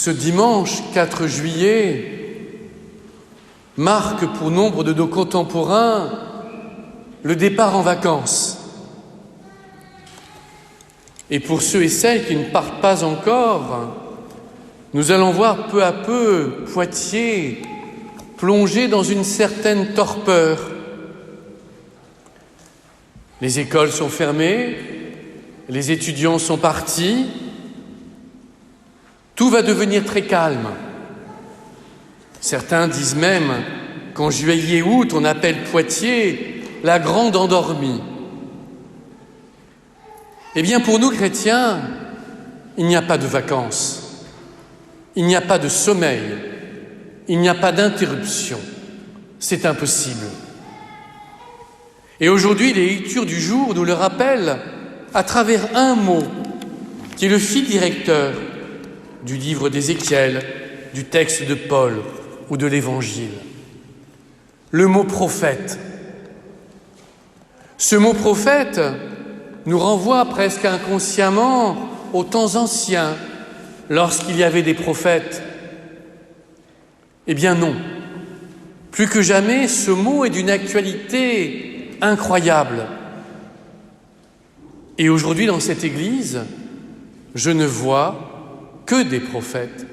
Ce dimanche 4 juillet marque pour nombre de nos contemporains le départ en vacances. Et pour ceux et celles qui ne partent pas encore, nous allons voir peu à peu Poitiers plonger dans une certaine torpeur. Les écoles sont fermées, les étudiants sont partis, tout va devenir très calme. Certains disent même qu'en juillet-août, on appelle Poitiers la grande endormie. Eh bien, pour nous chrétiens, il n'y a pas de vacances, il n'y a pas de sommeil, il n'y a pas d'interruption. C'est impossible. Et aujourd'hui, les lectures du jour nous le rappellent à travers un mot qui est le fil directeur du livre d'Ézéchiel, du texte de Paul ou de l'Évangile. Le mot prophète. Ce mot prophète nous renvoie presque inconsciemment aux temps anciens, lorsqu'il y avait des prophètes. Eh bien non. Plus que jamais, ce mot est d'une actualité incroyable. Et aujourd'hui, dans cette église, je ne vois que des prophètes.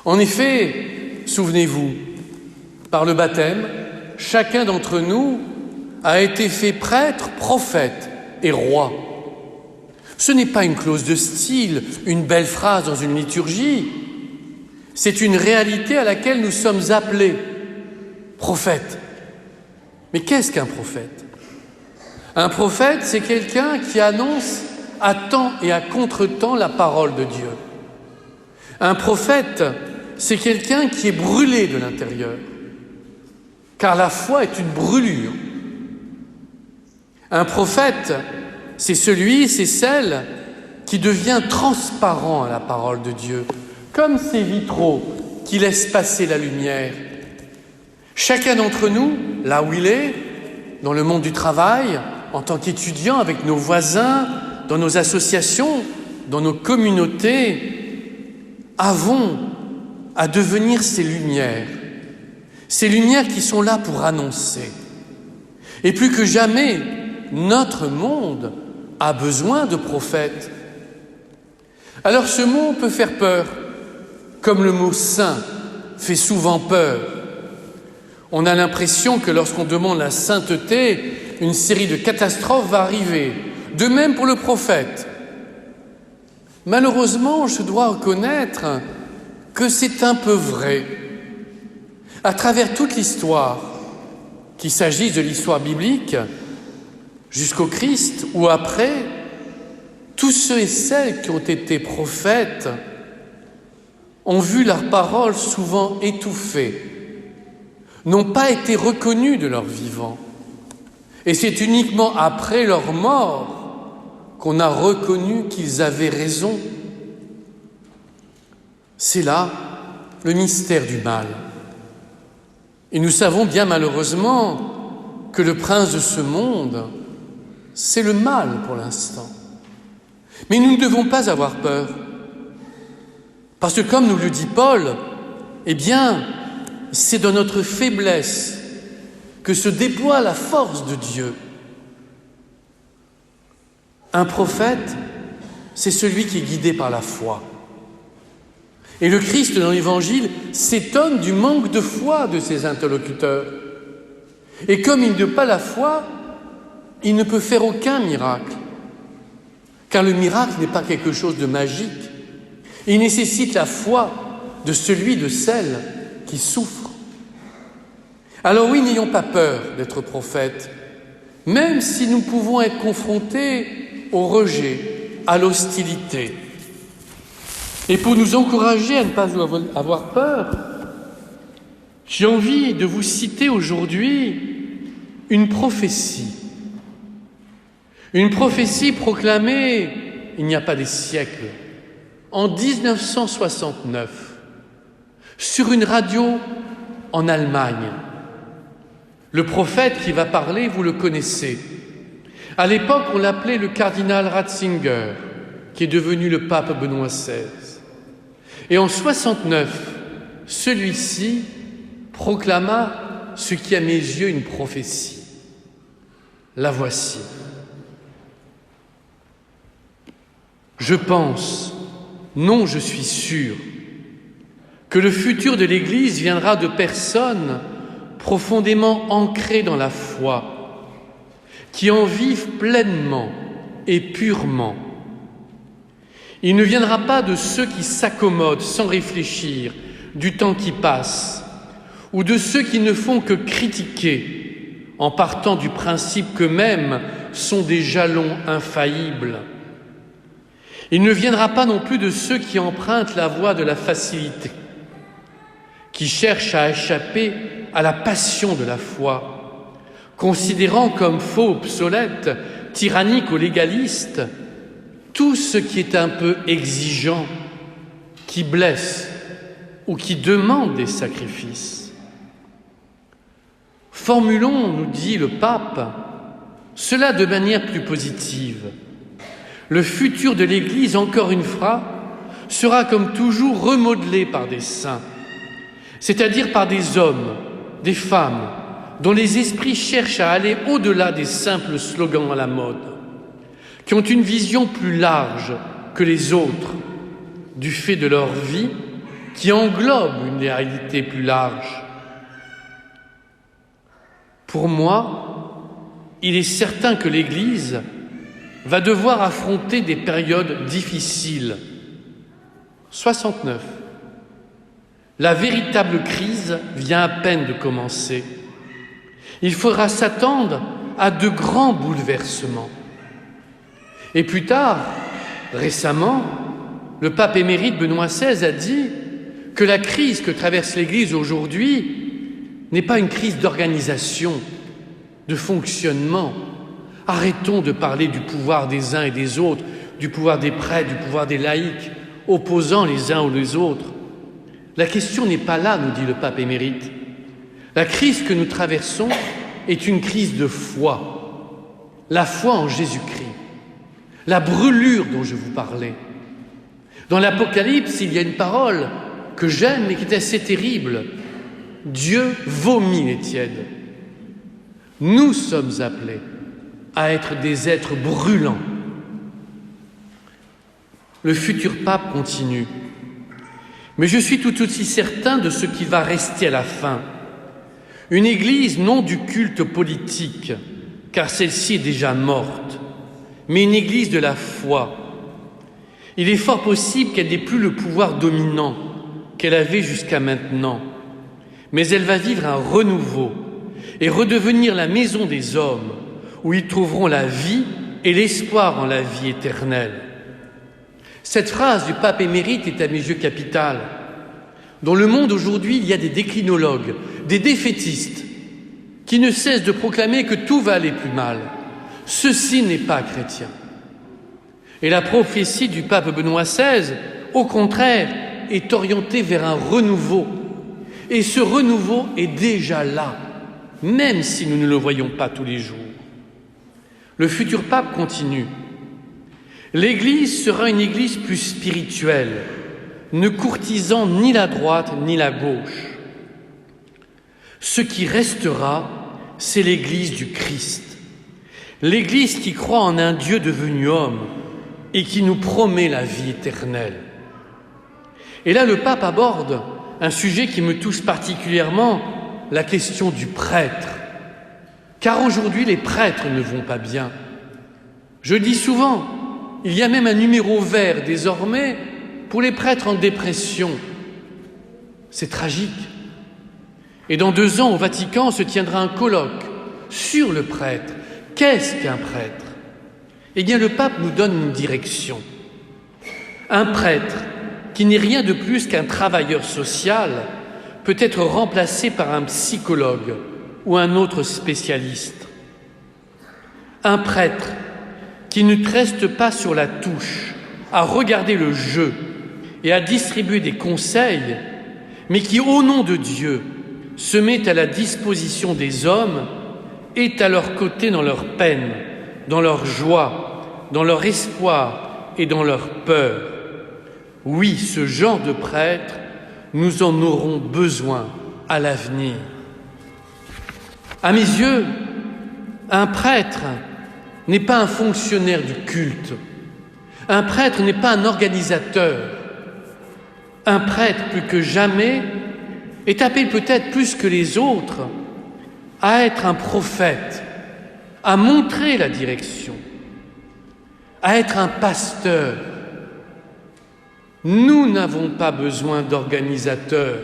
En effet, souvenez-vous, par le baptême, chacun d'entre nous a été fait prêtre, prophète et roi. Ce n'est pas une clause de style, une belle phrase dans une liturgie. C'est une réalité à laquelle nous sommes appelés. Prophète. Mais qu'est-ce qu'un prophète ? Un prophète, c'est quelqu'un qui annonce à temps et à contre-temps la parole de Dieu. Un prophète, c'est quelqu'un qui est brûlé de l'intérieur, car la foi est une brûlure. Un prophète, c'est celle qui devient transparent à la parole de Dieu, comme ces vitraux qui laissent passer la lumière. Chacun d'entre nous, là où il est, dans le monde du travail, en tant qu'étudiant, avec nos voisins, dans nos associations, dans nos communautés, avons à devenir ces lumières qui sont là pour annoncer. Et plus que jamais, notre monde a besoin de prophètes. Alors ce mot peut faire peur, comme le mot saint fait souvent peur. On a l'impression que lorsqu'on demande la sainteté, une série de catastrophes va arriver. De même pour le prophète. Malheureusement, je dois reconnaître que c'est un peu vrai. À travers toute l'histoire, qu'il s'agisse de l'histoire biblique, jusqu'au Christ ou après, tous ceux et celles qui ont été prophètes ont vu leurs paroles souvent étouffées, n'ont pas été reconnus de leur vivant. Et c'est uniquement après leur mort qu'on a reconnu qu'ils avaient raison. C'est là le mystère du mal. Et nous savons bien malheureusement que le prince de ce monde, c'est le mal pour l'instant. Mais nous ne devons pas avoir peur. Parce que comme nous le dit Paul, eh bien, c'est dans notre faiblesse que se déploie la force de Dieu. Un prophète, c'est celui qui est guidé par la foi. Et le Christ, dans l'Évangile, s'étonne du manque de foi de ses interlocuteurs. Et comme il n'a pas la foi, il ne peut faire aucun miracle. Car le miracle n'est pas quelque chose de magique. Il nécessite la foi de celui, de celle qui souffre. Alors oui, n'ayons pas peur d'être prophètes, même si nous pouvons être confrontés au rejet, à l'hostilité. Et pour nous encourager à ne pas avoir peur, j'ai envie de vous citer aujourd'hui une prophétie. Une prophétie proclamée il n'y a pas des siècles, en 1969, sur une radio en Allemagne. Le prophète qui va parler, vous le connaissez. À l'époque, on l'appelait le cardinal Ratzinger, qui est devenu le pape Benoît XVI. Et en 69, celui-ci proclama ce qui à mes yeux une prophétie. La voici. Je pense, non, je suis sûr, que le futur de l'Église viendra de personnes profondément ancrées dans la foi, qui en vivent pleinement et purement. Il ne viendra pas de ceux qui s'accommodent sans réfléchir du temps qui passe, ou de ceux qui ne font que critiquer en partant du principe qu'eux-mêmes sont des jalons infaillibles. Il ne viendra pas non plus de ceux qui empruntent la voie de la facilité, qui cherchent à échapper à la passion de la foi, considérant comme faux, obsolète, tyrannique ou légaliste tout ce qui est un peu exigeant, qui blesse ou qui demande des sacrifices. Formulons, nous dit le pape, cela de manière plus positive. Le futur de l'Église, encore une fois, sera comme toujours remodelé par des saints, c'est-à-dire par des hommes, des femmes, dont les esprits cherchent à aller au-delà des simples slogans à la mode, qui ont une vision plus large que les autres, du fait de leur vie, qui englobe une réalité plus large. Pour moi, il est certain que l'Église va devoir affronter des périodes difficiles. 69. La véritable crise vient à peine de commencer. Il faudra s'attendre à de grands bouleversements. Et plus tard, récemment, le pape émérite Benoît XVI a dit que la crise que traverse l'Église aujourd'hui n'est pas une crise d'organisation, de fonctionnement. Arrêtons de parler du pouvoir des uns et des autres, du pouvoir des prêtres, du pouvoir des laïcs, opposant les uns aux les autres. La question n'est pas là, nous dit le pape émérite. La crise que nous traversons est une crise de foi, la foi en Jésus-Christ, la brûlure dont je vous parlais. Dans l'Apocalypse, il y a une parole que j'aime mais qui est assez terrible. Dieu vomit les tièdes. Nous sommes appelés à être des êtres brûlants. Le futur pape continue. Mais je suis tout aussi certain de ce qui va rester à la fin. Une église non du culte politique, car celle-ci est déjà morte, mais une église de la foi. Il est fort possible qu'elle n'ait plus le pouvoir dominant qu'elle avait jusqu'à maintenant, mais elle va vivre un renouveau et redevenir la maison des hommes, où ils trouveront la vie et l'espoir en la vie éternelle. Cette phrase du pape émérite est à mes yeux capitale. Dans le monde aujourd'hui, il y a des déclinologues, des défaitistes, qui ne cessent de proclamer que tout va aller plus mal. Ceci n'est pas chrétien. Et la prophétie du pape Benoît XVI, au contraire, est orientée vers un renouveau. Et ce renouveau est déjà là, même si nous ne le voyons pas tous les jours. Le futur pape continue. L'Église sera une Église plus spirituelle, ne courtisant ni la droite ni la gauche. Ce qui restera, c'est l'Église du Christ. L'Église qui croit en un Dieu devenu homme et qui nous promet la vie éternelle. Et là, le pape aborde un sujet qui me touche particulièrement, la question du prêtre. Car aujourd'hui, les prêtres ne vont pas bien. Je dis souvent, il y a même un numéro vert désormais pour les prêtres en dépression. C'est tragique. Et dans 2 ans, au Vatican, se tiendra un colloque sur le prêtre. Qu'est-ce qu'un prêtre? Eh bien, le pape nous donne une direction. Un prêtre, qui n'est rien de plus qu'un travailleur social, peut être remplacé par un psychologue ou un autre spécialiste. Un prêtre qui ne reste pas sur la touche, à regarder le jeu et à distribuer des conseils, mais qui, au nom de Dieu, se met à la disposition des hommes, est à leur côté dans leur peine, dans leur joie, dans leur espoir et dans leur peur. Oui, ce genre de prêtre, nous en aurons besoin à l'avenir. À mes yeux, un prêtre n'est pas un fonctionnaire du culte. Un prêtre n'est pas un organisateur. Un prêtre, plus que jamais, est appelé peut-être plus que les autres à être un prophète, à montrer la direction, à être un pasteur. Nous n'avons pas besoin d'organisateurs,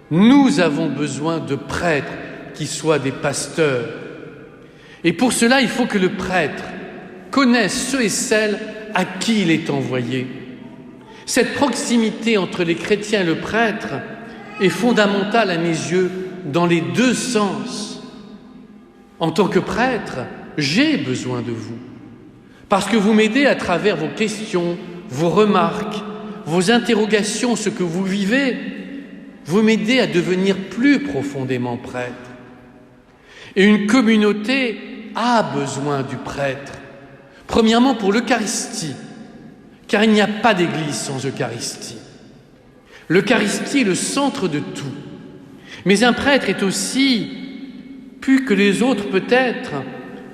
nous avons besoin de prêtres qui soient des pasteurs. Et pour cela, il faut que le prêtre connaisse ceux et celles à qui il est envoyé. Cette proximité entre les chrétiens et le prêtre est fondamentale à mes yeux dans les deux sens. En tant que prêtre, j'ai besoin de vous, parce que vous m'aidez à travers vos questions, vos remarques, vos interrogations, ce que vous vivez, vous m'aidez à devenir plus profondément prêtre. Et une communauté a besoin du prêtre, premièrement pour l'Eucharistie, car il n'y a pas d'Église sans Eucharistie. L'Eucharistie est le centre de tout. Mais un prêtre est aussi, plus que les autres peut-être,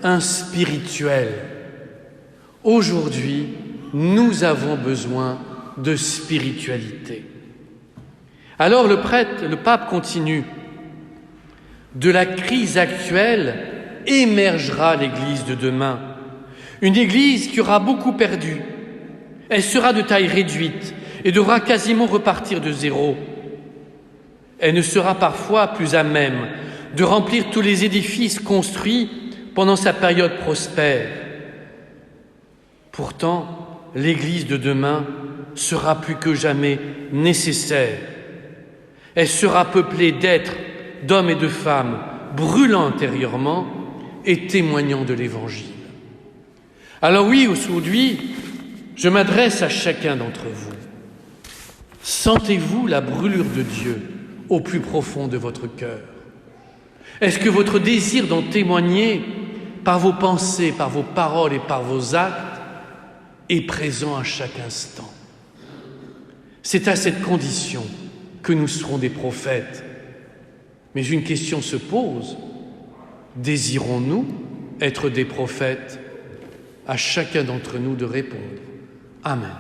un spirituel. Aujourd'hui, nous avons besoin de spiritualité. Alors le pape continue. De la crise actuelle émergera l'Église de demain. Une Église qui aura beaucoup perdu. Elle sera de taille réduite et devra quasiment repartir de zéro. Elle ne sera parfois plus à même de remplir tous les édifices construits pendant sa période prospère. Pourtant, l'Église de demain sera plus que jamais nécessaire. Elle sera peuplée d'êtres, d'hommes et de femmes brûlant intérieurement et témoignant de l'Évangile. Alors oui, aujourd'hui, je m'adresse à chacun d'entre vous. Sentez-vous la brûlure de Dieu au plus profond de votre cœur? Est-ce que votre désir d'en témoigner par vos pensées, par vos paroles et par vos actes est présent à chaque instant? C'est à cette condition que nous serons des prophètes. Mais une question se pose. Désirons-nous être des prophètes? À chacun d'entre nous de répondre. Amen.